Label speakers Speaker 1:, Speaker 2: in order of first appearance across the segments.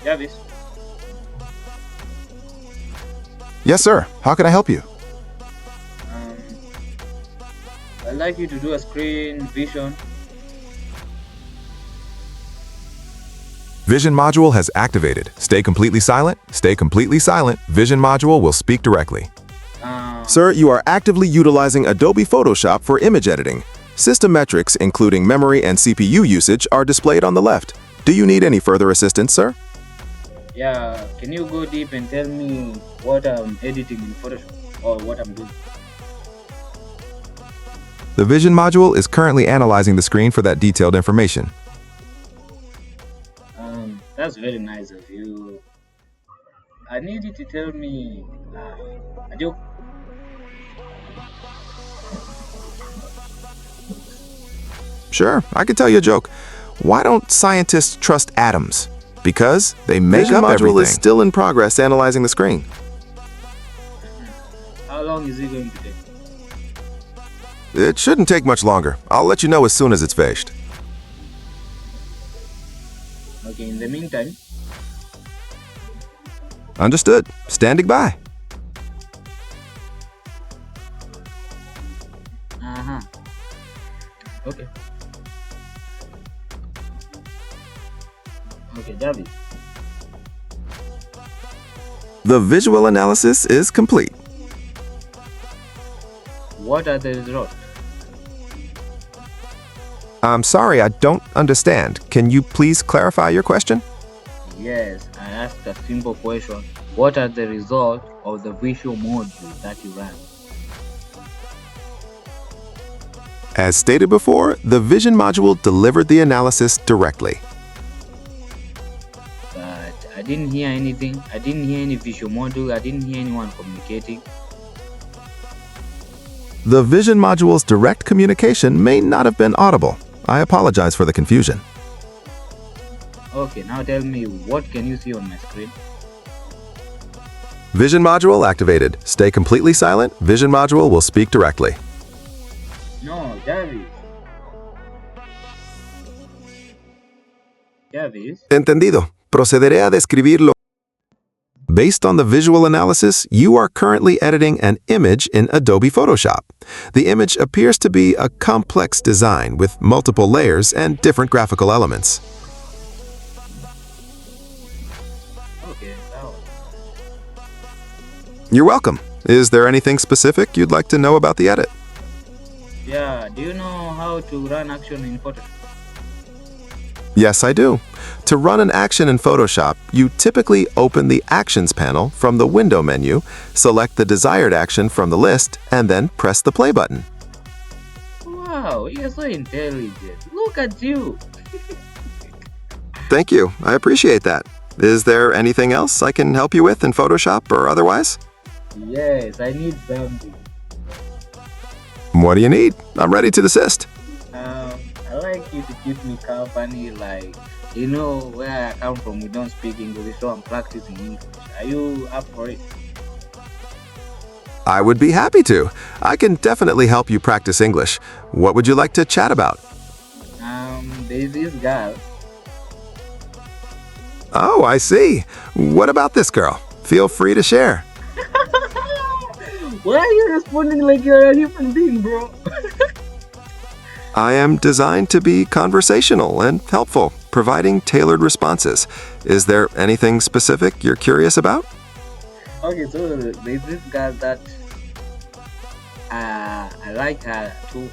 Speaker 1: Jarvis,
Speaker 2: Yes, sir. How can I help you?
Speaker 1: um, I'd like you to do a screen vision.
Speaker 2: Vision module has activated. Stay completely silent. Stay completely silent. Vision module will speak directly.
Speaker 1: Um,
Speaker 2: Sir, you are actively utilizing Adobe Photoshop for image editing. System metrics, including memory and CPU usage, are displayed on the left. Do you need any further assistance, sir?
Speaker 1: yeah, can you go deep and tell me what I'm editing in Photoshop or what I'm doing?
Speaker 2: The Vision module is currently analyzing the screen for that detailed information.
Speaker 1: That's very nice of you. I need you to tell me a joke.
Speaker 2: Sure, I could tell you a joke. Why don't scientists trust atoms? Because they make up everything. Vision module is still in progress analyzing the screen.
Speaker 1: How long is it going to take?
Speaker 2: It shouldn't take much longer. I'll let you know as soon as it's finished.
Speaker 1: Okay, in the meantime,
Speaker 2: Understood. Standing by.
Speaker 1: uh-huh. Okay. Okay, Jarvis.
Speaker 2: The visual analysis is complete.
Speaker 1: What are the results?
Speaker 2: I'm sorry, I don't understand. Can you please clarify your question?
Speaker 1: Yes, I asked a simple question. What are the results of the visual module that you ran?
Speaker 2: As stated before, the Vision module delivered the analysis directly.
Speaker 1: But I didn't hear anything. I didn't hear any visual module. I didn't hear anyone communicating.
Speaker 2: The Vision module's direct communication may not have been audible. I apologize for the confusion.
Speaker 1: Okay, now tell me, what can you see on my screen?
Speaker 2: Vision module activated. Stay completely silent. Vision module will speak directly.
Speaker 1: No, Jarvis. Jarvis?
Speaker 2: Entendido. Procederé a describirlo. Based on the visual analysis, you are currently editing an image in Adobe Photoshop. The image appears to be a complex design with multiple layers and different graphical elements.
Speaker 1: Okay, now.
Speaker 2: You're welcome. Is there anything specific you'd like to know about the edit?
Speaker 1: Yeah, do you know how to run action in Photoshop?
Speaker 2: Yes, I do. To run an action in Photoshop, you typically open the Actions panel from the Window menu, select the desired action from the list, and then press the play button.
Speaker 1: Wow, you're so intelligent. Look at you.
Speaker 2: Thank you. I appreciate that. Is there anything else I can help you with in Photoshop or otherwise?
Speaker 1: Yes, I need something.
Speaker 2: What do you need? I'm ready to assist.
Speaker 1: I like you to keep me company, like, you know, where I come from, we don't speak English, so I'm practicing English. Are you up for it?
Speaker 2: I would be happy to. I can definitely help you practice English. What would you like to chat about?
Speaker 1: There's this girl.
Speaker 2: Oh, I see. What about this girl? Feel free to share.
Speaker 1: Why are you responding like you're a human being, bro?
Speaker 2: I am designed to be conversational and helpful, providing tailored responses. Is there anything specific you're curious about?
Speaker 1: Okay, so there's this girl that I like her too.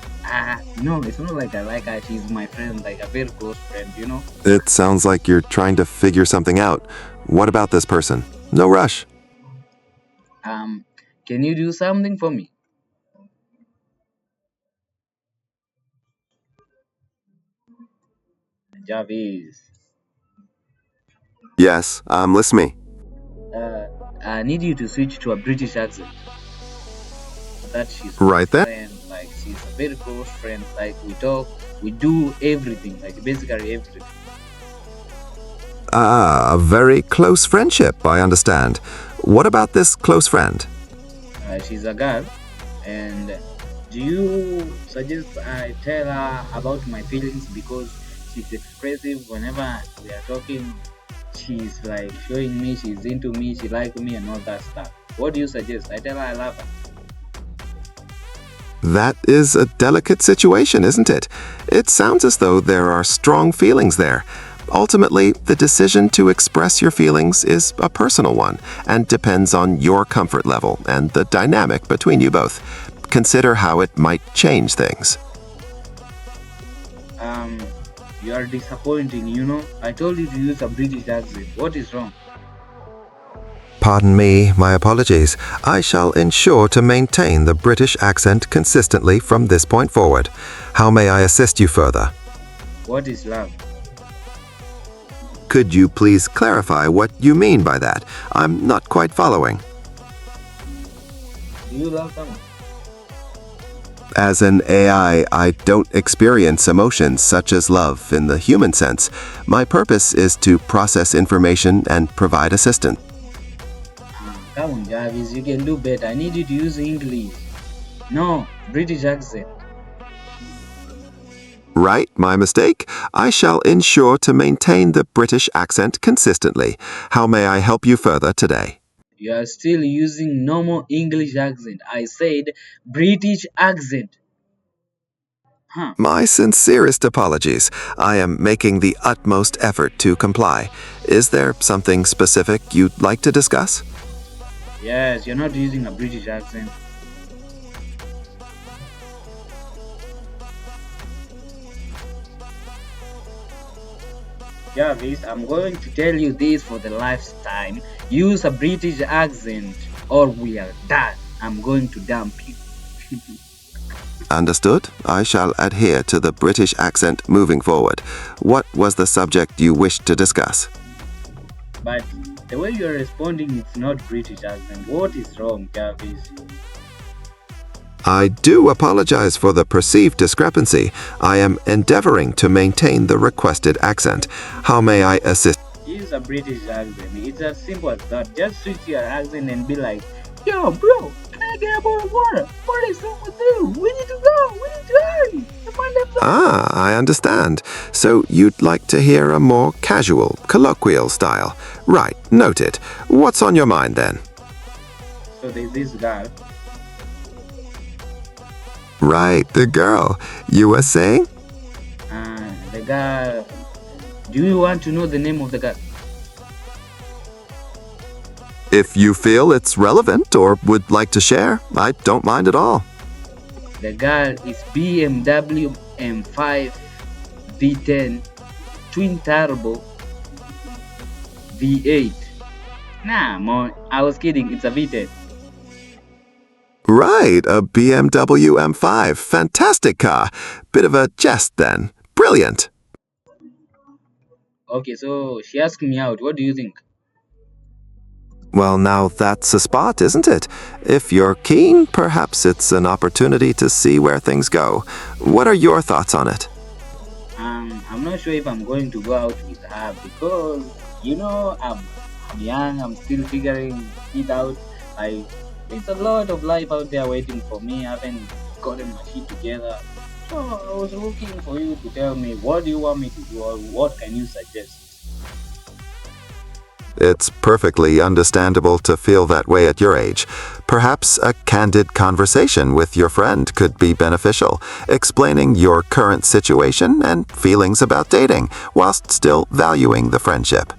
Speaker 1: No, it's not like I like her. She's my friend, like a very close friend, you know?
Speaker 2: It sounds like you're trying to figure something out. What about this person? No rush.
Speaker 1: Can you do something for me? Jarvis,
Speaker 2: Yes, I'm listening.
Speaker 1: uh, I need you to switch to a British accent. That she's my
Speaker 2: Right then.
Speaker 1: friend, like she's a very close friend. Like we talk, we do everything, like basically everything.
Speaker 2: Ah, a very close friendship, I understand. What about this close friend?
Speaker 1: She's a girl, and do you suggest I tell her about my feelings because she's expressive whenever we are talking? She's like showing me she's into me, she like me and all that stuff. What do you suggest? I tell her I love her.
Speaker 2: That is a delicate situation, isn't it? It sounds as though there are strong feelings there. Ultimately, the decision to express your feelings is a personal one and depends on your comfort level and the dynamic between you both. Consider how it might change things.
Speaker 1: Um, you are disappointing, you know. I told you to use a British accent. What is wrong?
Speaker 2: Pardon me, my apologies. I shall ensure to maintain the British accent consistently from this point forward. How may I assist you further?
Speaker 1: What is love?
Speaker 2: Could you please clarify what you mean by that? I'm not quite following.
Speaker 1: Do you love someone?
Speaker 2: As an AI, I don't experience emotions such as love in the human sense. My purpose is to process information and provide assistance.
Speaker 1: Come on, Jarvis, you can do better. I need you to use English. No, British accent.
Speaker 2: Right, my mistake. I shall ensure to maintain the British accent consistently. How may I help you further today?
Speaker 1: You are still using normal English accent. I said British accent. Huh.
Speaker 2: My sincerest apologies. I am making the utmost effort to comply. Is there something specific you'd like to discuss?
Speaker 1: Yes, you're not using a British accent. Jarvis, I'm going to tell you this for the lifetime. Use a British accent or we are done. I'm going to dump you.
Speaker 2: Understood. I shall adhere to the British accent moving forward. What was the subject you wished to discuss?
Speaker 1: But the way you're responding, it's not British accent. What is wrong, Jarvis?
Speaker 2: I do apologize for the perceived discrepancy. I am endeavoring to maintain the requested accent. How may I assist?
Speaker 1: Use a British accent. It's as simple as that. Just switch your accent and be like, yo, bro, can I get a bowl of water? What is wrong with you? We need to go. We need to hurry. Come on, let's go.
Speaker 2: I understand. So you'd like to hear a more casual, colloquial style. Right, noted. What's on your mind then?
Speaker 1: So there's this girl.
Speaker 2: Right, the girl. You were saying?
Speaker 1: The girl. Do you want to know the name of the girl?
Speaker 2: If you feel it's relevant or would like to share, I don't mind at all.
Speaker 1: The girl is BMW M5 V10 twin turbo V8. Nah, man, I was kidding. It's a V10.
Speaker 2: Right, a BMW M5. Fantastic car. Bit of a jest then. Brilliant.
Speaker 1: Okay, so she asked me out. What do you think?
Speaker 2: Well, now that's a spot, isn't it? If you're keen, perhaps it's an opportunity to see where things go. What are your thoughts on it?
Speaker 1: I'm not sure if I'm going to go out with her because I'm young. I'm still figuring it out. Like there's a lot of life out there waiting for me. I haven't gotten my shit together. So I was looking for you to tell me what do you want me to do or what can you suggest?
Speaker 2: It's perfectly understandable to feel that way at your age. Perhaps a candid conversation with your friend could be beneficial, explaining your current situation and feelings about dating, whilst still valuing the friendship.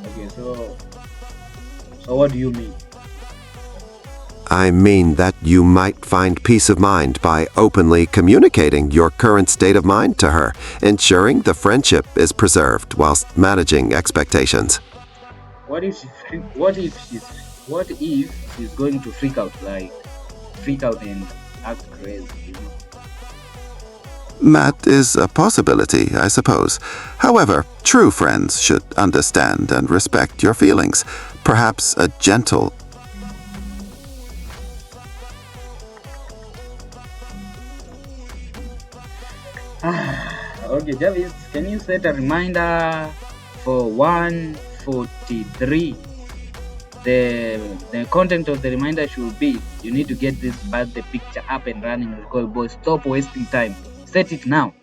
Speaker 1: Okay, so what do you mean?
Speaker 2: I mean that you might find peace of mind by openly communicating your current state of mind to her, ensuring the friendship is preserved whilst managing expectations.
Speaker 1: What if what if she's going to freak out and act crazy?
Speaker 2: That is a possibility, I suppose. However, true friends should understand and respect your feelings. Perhaps a gentle
Speaker 1: Okay, Jarvis, can you set a reminder for 1:43? The content of the reminder should be you need to get this birthday picture up and running. Recall, boy, stop wasting time. Set it now.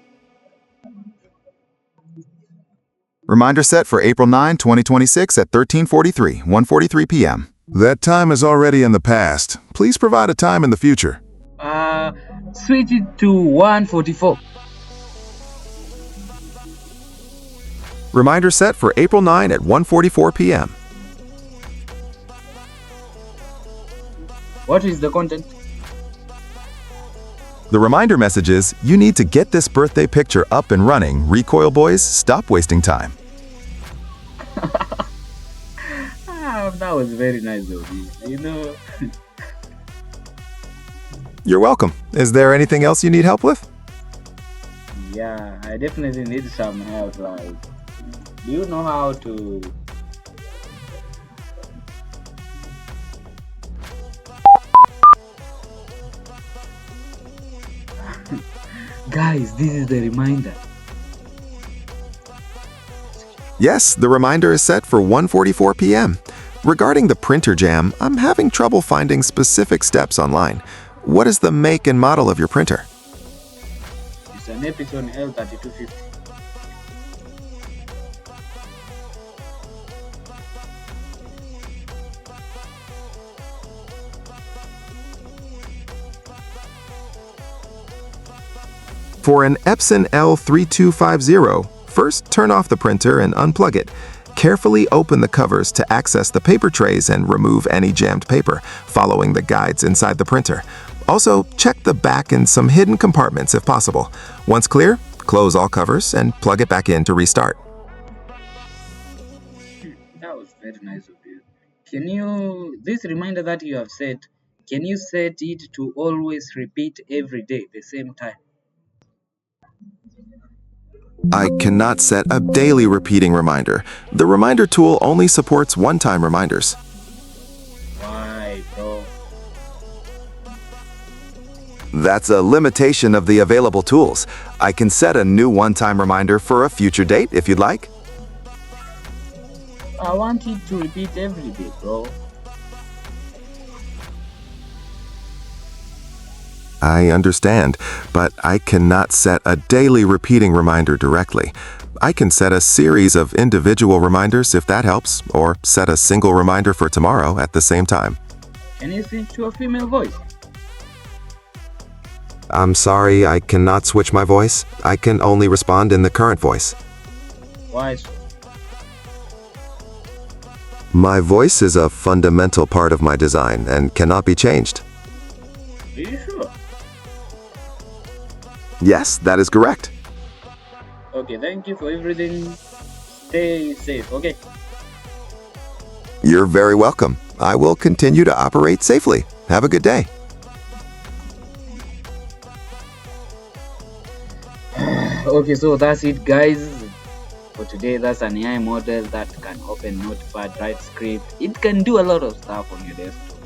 Speaker 3: Reminder set for April 9, 2026 at 13:43, 1:43 p.m.
Speaker 2: That time is already in the past. Please provide a time in the future.
Speaker 1: Switch it to 1:44.
Speaker 2: Reminder set for April 9 at 1:44 p.m.
Speaker 1: What is the content?
Speaker 2: The reminder message is, you need to get this birthday picture up and running. Recoil boys, stop wasting time.
Speaker 1: That was very nice of you.
Speaker 2: You're welcome. Is there anything else you need help with?
Speaker 1: Yeah, I definitely need some help. Like, do you know how to? Guys, this is the reminder.
Speaker 2: Yes, the reminder is set for 1:44 p.m. Regarding the printer jam, I'm having trouble finding specific steps online. What is the make and model of your printer?
Speaker 1: It's an Epson L3250.
Speaker 2: For an Epson L3250, first turn off the printer and unplug it. Carefully open the covers to access the paper trays and remove any jammed paper, following the guides inside the printer. Also, check the back and some hidden compartments if possible. Once clear, close all covers and plug it back in to restart.
Speaker 1: That was very nice of you. This reminder that you have set, can you set it to always repeat every day the same time?
Speaker 2: I cannot set a daily repeating reminder. The reminder tool only supports one-time reminders.
Speaker 1: Why, bro?
Speaker 2: That's a limitation of the available tools. I can set a new one-time reminder for a future date if you'd like.
Speaker 1: I want it to repeat every day, bro.
Speaker 2: I understand, but I cannot set a daily repeating reminder directly. I can set a series of individual reminders if that helps, or set a single reminder for tomorrow at the same time.
Speaker 1: Can you switch to a female voice?
Speaker 2: I'm sorry, I cannot switch my voice. I can only respond in the current voice.
Speaker 1: Why so?
Speaker 2: My voice is a fundamental part of my design and cannot be changed.
Speaker 1: Are you sure?
Speaker 2: Yes, that is correct.
Speaker 1: Okay, thank you for everything. Stay safe, okay?
Speaker 2: You're very welcome. I will continue to operate safely. Have a good day.
Speaker 1: Okay, so that's it, guys. For today, that's an AI model that can open Notepad, write script. It can do a lot of stuff on your desktop.